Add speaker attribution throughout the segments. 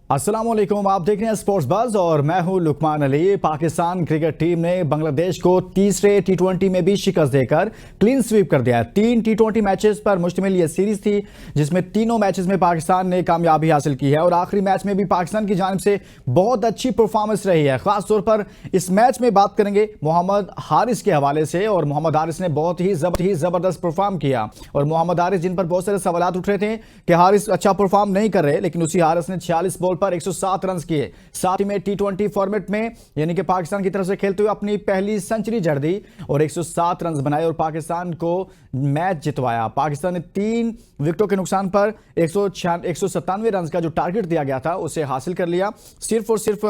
Speaker 1: अस्सलाम वालेकुम, आप देख रहे हैं स्पोर्ट्स बज़ और मैं हूं लुकमान अली। पाकिस्तान क्रिकेट टीम ने बांग्लादेश को तीसरे टी20 में भी शिकस्त देकर क्लीन स्वीप कर दिया है। 3 टी20 मैचेस पर मुश्तमिल ये सीरीज थी जिसमें तीनों मैचेस में पाकिस्तान ने कामयाबी हासिल की है और आखिरी मैच में भी पाकिस्तान की जानिब से बहुत अच्छी परफॉर्मेंस रही है। खासतौर पर इस मैच में बात करेंगे मोहम्मद हारिस के हवाले से और मोहम्मद हारिस ने बहुत ही जबरदस्त परफॉर्म किया। और मोहम्मद हारिस जिन पर बहुत सारे सवाल उठ रहे थे कि हारिस अच्छा परफॉर्म नहीं कर रहे, लेकिन उसी हारिस ने 46 बॉल पर 107 रन किए। साथ ही में टी20 फॉर्मेट में यानी कि पाकिस्तान की तरफ से खेलते हुए अपनी पहली सेंचुरी जड़ दी और 107 रन बनाए और पाकिस्तान को मैच जितवाया। पाकिस्तान ने 3 विकेटों के नुकसान पर 197 रन का जो टारगेट दिया गया था उसे हासिल कर लिया। सिर्फ और सिर्फ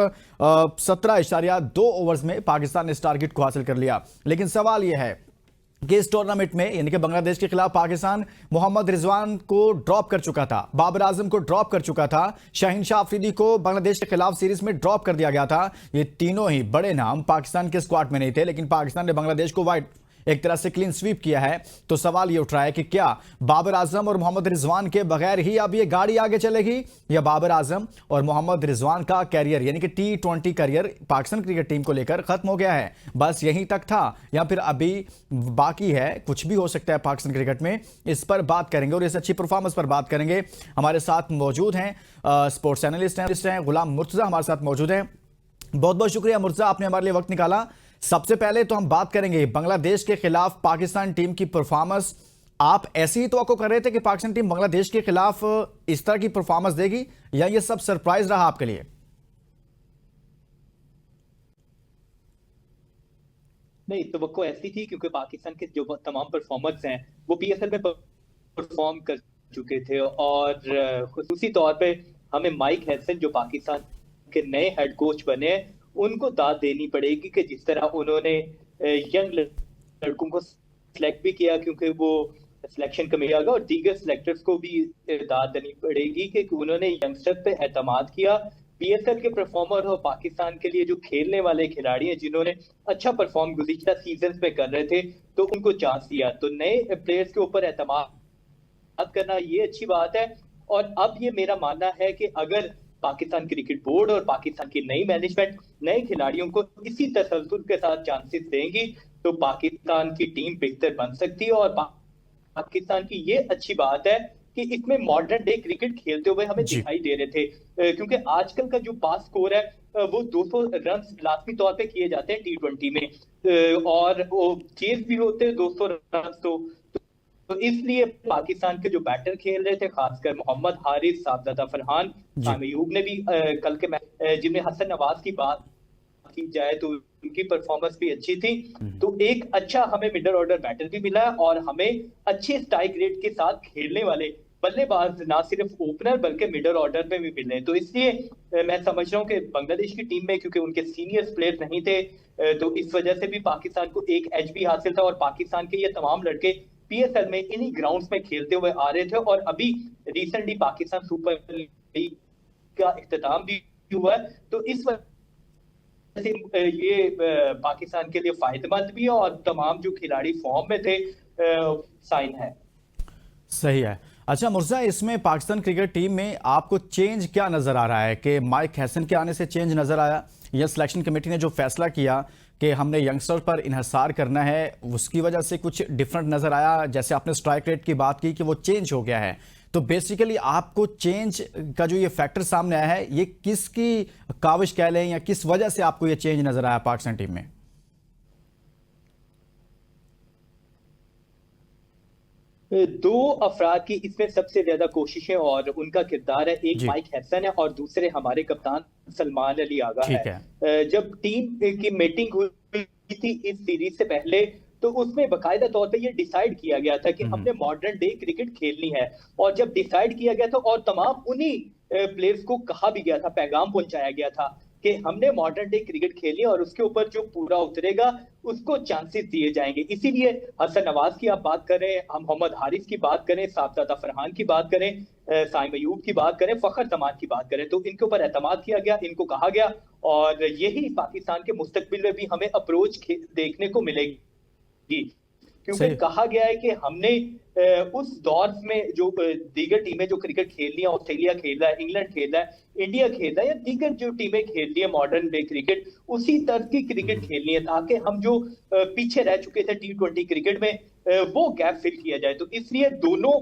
Speaker 1: 17.2 ओवर्स में पाकिस्तान ने इस टारगेट को हासिल कर लिया। लेकिन सवाल यह है कि इस टूर्नामेंट में यानी कि बांग्लादेश के खिलाफ पाकिस्तान मोहम्मद रिजवान को ड्रॉप कर चुका था, बाबर आजम को ड्रॉप कर चुका था, शाहीन शाह अफरीदी को बांग्लादेश के खिलाफ सीरीज में ड्रॉप कर दिया गया था। ये तीनों ही बड़े नाम पाकिस्तान के स्क्वाड में नहीं थे, लेकिन पाकिस्तान ने बांग्लादेश को एक तरह से क्लीन स्वीप किया है। तो सवाल ये उठ रहा है कि क्या बाबर आजम और मोहम्मद रिजवान के बगैर ही अब ये गाड़ी आगे चलेगी या बाबर आजम और मोहम्मद रिजवान का कैरियर यानी कि टी20 कैरियर पाकिस्तान क्रिकेट टीम को लेकर खत्म हो गया है, बस यहीं तक था या फिर अभी बाकी है? कुछ भी हो सकता है पाकिस्तान क्रिकेट में। इस पर बात करेंगे और इस अच्छी परफॉर्मेंस पर बात करेंगे। हमारे साथ मौजूद हैं स्पोर्ट्स एनालिस्ट हैं गुलाम मुर्तजा हमारे साथ मौजूद हैं। बहुत बहुत शुक्रिया मुर्तजा, आपने हमारे लिए वक्त निकाला। सबसे पहले तो हम बात करेंगे बांग्लादेश के खिलाफ पाकिस्तान टीम की परफॉर्मेंस। आप ऐसी ही तवक्को कर रहे थे कि पाकिस्तान टीम बांग्लादेश के खिलाफ इस तरह की परफॉर्मेंस देगी या ये सब सरप्राइज रहा आपके लिए?
Speaker 2: नहीं, तवक्को ऐसी थी क्योंकि पाकिस्तान के जो तमाम परफॉर्मर्स हैं वो पीएसएल में परफॉर्म कर चुके थे और खुसूसी तौर पे हमें माइक हैसन जो पाकिस्तान के नए हेड कोच बने हैं उनको दाद देनी पड़ेगी कि जिस तरह उन्होंने यंग लड़कों को सिलेक्ट भी किया, क्योंकि वो सिलेक्शन कमेटी आ गया, और दीगर सिलेक्टर्स को भी दाद देनी पड़ेगी कि उन्होंने यंगस्टर पे एतमाद किया। पीएसएल के परफॉर्मर और पाकिस्तान के लिए जो खेलने वाले खिलाड़ी हैं जिन्होंने अच्छा परफॉर्म गुज़िश्ता सीजन में कर रहे थे तो उनको चांस दिया। तो नए प्लेयर्स के ऊपर एतमाद करना ये अच्छी बात है। और अब ये मेरा मानना है कि अगर पाकिस्तान क्रिकेट बोर्ड और पाकिस्तान की नई मैनेजमेंट नए खिलाड़ियों को इसी तसल्सल के साथ चांसेस देंगी तो पाकिस्तान की टीम बेहतर बन सकती है। और पाकिस्तान की ये अच्छी बात है कि इसमें मॉडर्न डे क्रिकेट खेलते हुए हमें दिखाई दे रहे थे, क्योंकि आजकल का जो पास स्कोर है वो 200 रन लाजमी तौर पे किए जाते हैं टी20 में, और वो चेस भी होते हैं 200 रन। तो इसलिए पाकिस्तान के जो बैटर खेल रहे थे, खासकर मोहम्मद हारिस, साबजादा फरहान, सामयूब ने भी कल के मैच जिनमें हसन नवाज की बात की जाए तो उनकी परफॉर्मेंस भी अच्छी थी। तो एक अच्छा हमें मिडल ऑर्डर बैटर भी मिला और हमें अच्छे स्ट्राइक रेट के साथ खेलने वाले बल्लेबाज ना सिर्फ ओपनर बल्कि मिडल ऑर्डर में भी मिले। तो इसलिए मैं समझ रहा हूँ कि बांग्लादेश की टीम में क्योंकि उनके सीनियर प्लेयर नहीं थे तो इस वजह से भी पाकिस्तान को एक एज भी हासिल था। और पाकिस्तान के ये तमाम लड़के पीएसएल में इन्हीं ग्राउंड्स में खेलते हुए आ रहे थे और अभी रिसेंटली पाकिस्तान सुपर लीग का इख्तिताम भी हुआ है। तो इस वजह से ये पाकिस्तान के लिए फायदेमंद भी है और तमाम जो खिलाड़ी फॉर्म में थे साइन है।
Speaker 1: सही है। अच्छा मुर्जा, इसमें पाकिस्तान क्रिकेट टीम में आपको चेंज क्या नजर आ रहा है? कि माइक हैसन के आने से चेंज नजर आया या सिलेक्शन कमेटी ने जो फैसला किया कि हमने यंगस्टर पर इन्हसार करना है उसकी वजह से कुछ डिफरेंट नजर आया? जैसे आपने स्ट्राइक रेट की बात की कि वो चेंज हो गया है, तो बेसिकली आपको चेंज का जो ये फैक्टर सामने आया है ये किसकी काविश कह लें या किस वजह से आपको ये चेंज नजर आया पाकिस्तान टीम में?
Speaker 2: दो अफराद की इसमें सबसे ज्यादा कोशिशें और उनका किरदार है। एक माइक हैसन है और दूसरे हमारे कप्तान सलमान अली आगा है। जब टीम की मीटिंग हुई थी इस सीरीज से पहले तो उसमें बाकायदा तौर पे ये डिसाइड किया गया था कि हमने मॉडर्न डे क्रिकेट खेलनी है। और जब डिसाइड किया गया था और तमाम उन्हीं प्लेयर्स को कहा भी गया था, पैगाम पहुंचाया गया था कि हमने मॉडर्न डे क्रिकेट खेली और उसके ऊपर जो पूरा उतरेगा उसको चांसेस दिए जाएंगे। इसीलिए हसन नवाज की आप बात करें, हम मोहम्मद हारिस की बात करें, साबजादा फरहान की बात करें, सामयूब की बात करें, फखर जमान की बात करें, तो इनके ऊपर एतमाद किया गया, इनको कहा गया। और यही पाकिस्तान के मुस्तकबिल में भी हमें अप्रोच देखने को मिलेगी, क्योंकि कहा गया है कि हमने उस दौर में जो दीगर टीमें जो क्रिकेट खेल रही हैं, ऑस्ट्रेलिया खेल रहा है, इंग्लैंड खेल रहा है, इंडिया खेल रहा है, या दीगर जो टीमें खेल रही है मॉडर्न डे क्रिकेट, उसी तर्ज की क्रिकेट खेलनी है, ताकि हम जो पीछे रह चुके थे T20 क्रिकेट में वो गैप फिल किया जाए। तो इसलिए दोनों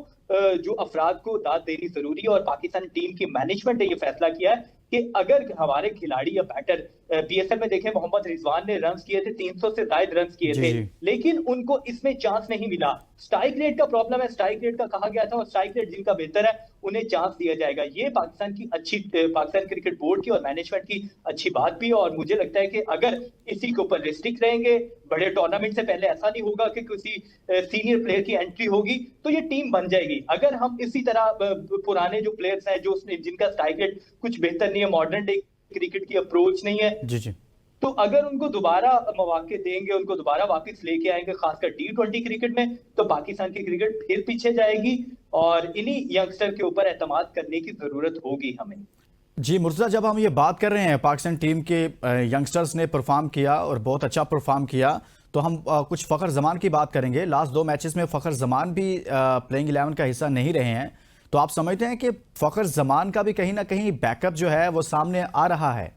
Speaker 2: जो अफराद को दाद देनी जरूरी है, और पाकिस्तान टीम की मैनेजमेंट ने ये फैसला किया है कि अगर हमारे खिलाड़ी या बैटर PSL में देखें, मोहम्मद रिजवान ने रन्स किए थे, 300 से ज्यादा रन्स किए थे, लेकिन उनको इसमें चांस नहीं मिला। स्ट्राइक रेट का प्रॉब्लम है, स्ट्राइक रेट का कहा गया था, और स्ट्राइक रेट जिनका बेहतर है उन्हें चांस दिया जाएगा। ये पाकिस्तान क्रिकेट बोर्ड की और मैनेजमेंट की अच्छी बात भी है, और मुझे लगता है कि अगर इसी के ऊपर रिस्ट्रिक्ट रहेंगे, बड़े टूर्नामेंट से पहले ऐसा नहीं होगा कि किसी सीनियर प्लेयर की एंट्री होगी तो ये टीम बन जाएगी। अगर हम इसी तरह पुराने जो प्लेयर्स हैं जो जिनका स्ट्राइक रेट कुछ बेहतर नहीं है, मॉडर्न डे क्रिकेट की अप्रोच नहीं है,
Speaker 1: जी,
Speaker 2: तो अगर उनको दोबारा मौके देंगे, उनको दोबारा वापस लेके आएंगे, खासकर T20 क्रिकेट में, तो पाकिस्तान की क्रिकेट फिर पीछे जाएगी, और इन्हीं यंगस्टर के ऊपर एतमाद करने की जरूरत होगी हमें।
Speaker 1: जी मुर्तजा, जब हम ये बात कर रहे हैं पाकिस्तान टीम के यंगस्टर्स ने परफॉर्म किया और बहुत अच्छा परफॉर्म किया, तो हम कुछ फ़खर जमान की बात करेंगे। लास्ट 2 मैचेस में फ़खर जमान भी प्लेइंग 11 का हिस्सा नहीं रहे हैं, तो आप समझते हैं कि फ़खर जमान का भी कहीं ना कहीं बैकअप जो है वो सामने आ रहा है?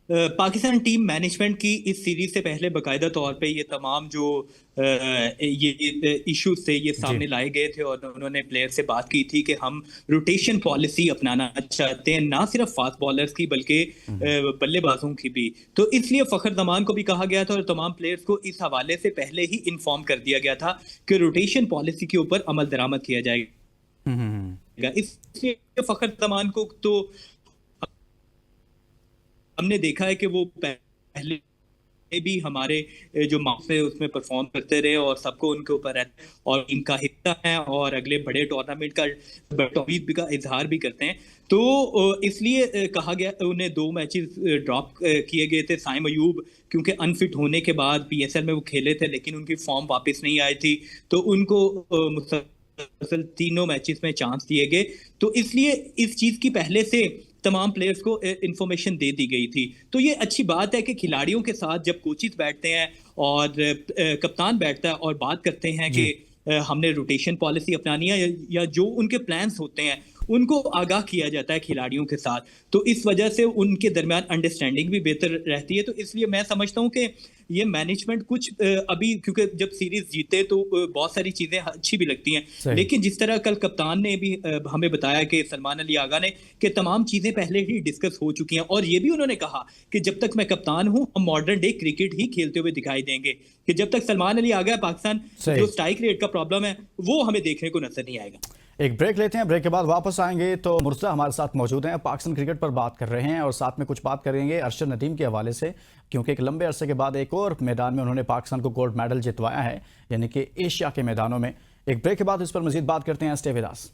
Speaker 3: पाकिस्तान टीम मैनेजमेंट की इस सीरीज से पहले बाकायदा तौर पे ये तमाम जो ये इश्यूज थे ये सामने लाए गए थे, और उन्होंने प्लेयर से बात की थी कि हम रोटेशन पॉलिसी अपनाना चाहते हैं, ना सिर्फ फास्ट बॉलर्स की बल्कि बल्लेबाजों की भी। तो इसलिए फ़खर जमान को भी कहा गया था और तमाम प्लेयर्स को इस हवाले से पहले ही इन्फॉर्म कर दिया गया था कि रोटेशन पॉलिसी के ऊपर अमल दरामद किया जाएगा। इसलिए फ़खर जमान को तो हमने देखा है कि वो पहले भी हमारे जो मार्क्स है उसमें परफॉर्म करते रहे, और सबको उनके ऊपर रहता है और इनका हिस्सा है, और अगले बड़े टूर्नामेंट का उम्मीद का इजहार भी करते हैं। तो इसलिए कहा गया, उन्हें 2 मैचेस ड्रॉप किए गए थे। साइम अयूब क्योंकि अनफिट होने के बाद PSL में वो खेले थे, लेकिन उनकी फॉर्म वापस नहीं आई थी, तो उनको मुसलसल 3 मैचेस में चांस दिए गए। तो इसलिए इस चीज की पहले से तमाम प्लेयर्स को इंफॉर्मेशन दे दी गई थी। तो ये अच्छी बात है कि खिलाड़ियों के साथ जब कोचेस बैठते हैं और कप्तान बैठता है और बात करते हैं कि हमने रोटेशन पॉलिसी अपनानी है, या जो उनके प्लान्स होते हैं उनको आगाह किया जाता है खिलाड़ियों के साथ, तो इस वजह से उनके दरमियान अंडरस्टैंडिंग भी बेहतर रहती है। तो इसलिए मैं समझता हूँ कि ये मैनेजमेंट कुछ अभी, क्योंकि जब सीरीज जीते तो बहुत सारी चीजें अच्छी भी लगती हैं, लेकिन जिस तरह कल कप्तान ने भी हमें बताया कि सलमान अली आगा ने, कि तमाम चीजें पहले ही डिस्कस हो चुकी हैं, और ये भी उन्होंने कहा कि जब तक मैं कप्तान हूं हम मॉडर्न डे क्रिकेट ही खेलते हुए दिखाई देंगे, कि जब तक सलमान अली आगा है पाकिस्तान जो स्ट्राइक रेट का प्रॉब्लम है वो हमें देखने को नजर नहीं आएगा।
Speaker 1: एक ब्रेक लेते हैं, ब्रेक के बाद वापस आएंगे। तो मुर्तजा हमारे साथ मौजूद हैं, पाकिस्तान क्रिकेट पर बात कर रहे हैं, और साथ में कुछ बात करेंगे अरशद नदीम के हवाले से, क्योंकि एक लंबे अरसे के बाद एक और मैदान में उन्होंने पाकिस्तान को गोल्ड मेडल जितवाया है, यानी कि एशिया के मैदानों में। एक ब्रेक के बाद इस पर मजीद बात करते हैं। Stay with us.